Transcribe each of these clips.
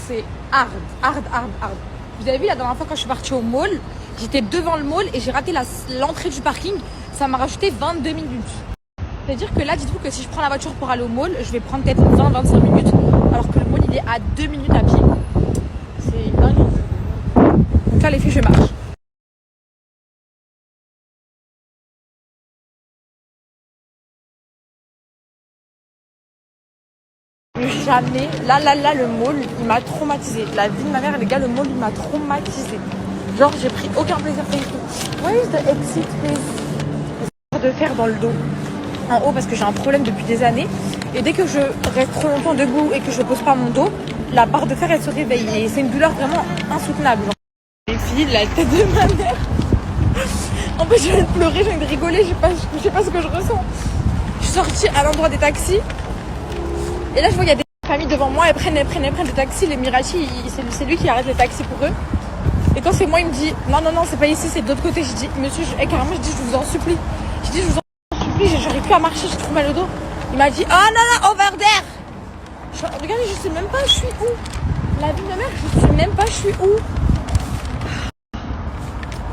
c'est hard. Vous avez vu la dernière fois quand je suis partie au mall, j'étais devant le mall et j'ai raté l'entrée du parking. Ça m'a rajouté 22 minutes. C'est-à-dire que là, dites-vous que si je prends la voiture pour aller au mall, je vais prendre peut-être 20-25 minutes. Alors que le mall, il est à 2 minutes à pied. C'est dingue. Donc là, les filles, je marche. Jamais. Là, le mall, il m'a traumatisé. La vie de ma mère, les gars, le mall, il m'a traumatisé. Genre, j'ai pris aucun plaisir. Where is the exit, please? De faire dans le dos. En haut, parce que j'ai un problème depuis des années. Et dès que je reste trop longtemps debout et que je pose pas mon dos, la barre de fer, elle se réveille. Et c'est une douleur vraiment insoutenable. Genre. Les filles, la tête de ma mère. En fait, j'ai envie de pleurer, j'ai envie de rigoler. Je sais pas ce que je ressens. Je suis sortie à l'endroit des taxis. Et là, je vois, il y a des familles devant moi, elles prennent des taxis. Les Mirachi, c'est lui qui arrête les taxis pour eux. Et quand c'est moi, il me dit non, c'est pas ici, c'est de l'autre côté. Je dis, monsieur, carrément, je dis, je vous en supplie. Je dis, je vous en supplie, j'arrive plus à marcher, j'ai trop mal au dos. Il m'a dit, oh non, over there. Regardez, je sais même pas, je suis où. La vie de ma mère, je sais même pas, je suis où.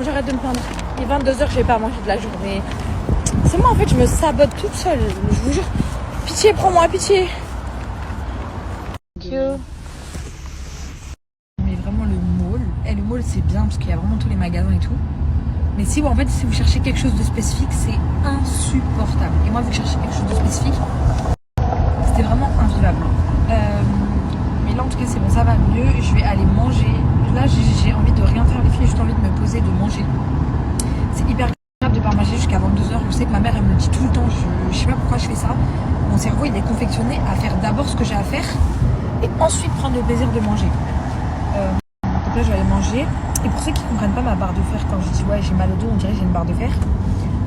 J'arrête de me plaindre. Il est 22h, je vais pas manger de la journée. C'est moi, en fait, je me sabote toute seule. Je vous jure. Pitié, prends-moi, pitié. Mais vraiment le mall, le mall c'est bien parce qu'il y a vraiment tous les magasins et tout. Mais si vous cherchez quelque chose de spécifique, c'est insupportable. Et moi, vu que je cherchais quelque chose de spécifique, c'était vraiment invivable. Mais là en tout cas c'est bon, ça va mieux. Je vais aller manger. Là j'ai envie de rien faire les filles, j'ai juste envie de me poser, de manger. C'est hyper grave de pas manger jusqu'à 22h. Je sais que ma mère elle me le dit tout le temps, je sais pas pourquoi je fais ça. Mon cerveau il est confectionné à faire d'abord ce que j'ai à faire et ensuite prendre le plaisir de manger. Donc là je vais aller manger. Et pour ceux qui ne comprennent pas ma barre de fer, quand je dis ouais j'ai mal au dos, on dirait que j'ai une barre de fer.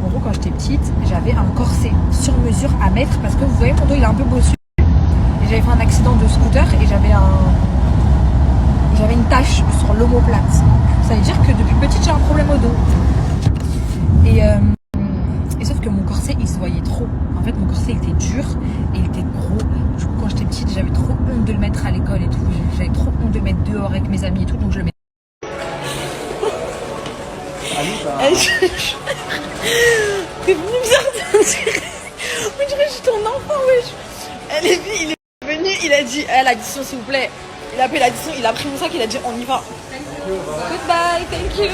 En gros quand j'étais petite, j'avais un corset sur mesure à mettre parce que vous voyez mon dos il est un peu bossu. Et j'avais fait un accident de scooter et j'avais une tache sur l'omoplate. Ça veut dire que depuis petite j'ai un problème au dos. Et sauf que mon corset il se voyait trop. En fait mon corset il était dur et il était gros. Du coup quand j'étais petite j'avais trop honte de le mettre à l'école et tout. J'avais trop honte de le mettre dehors avec mes amis et tout, donc je le mettais. T'es venu bizarre. On dirait que je suis ton enfant, wesh. Il est venu, il a dit l'addition s'il vous plaît. Il a payé l'addition, il a pris mon sac, il a dit on y va. Goodbye, thank you.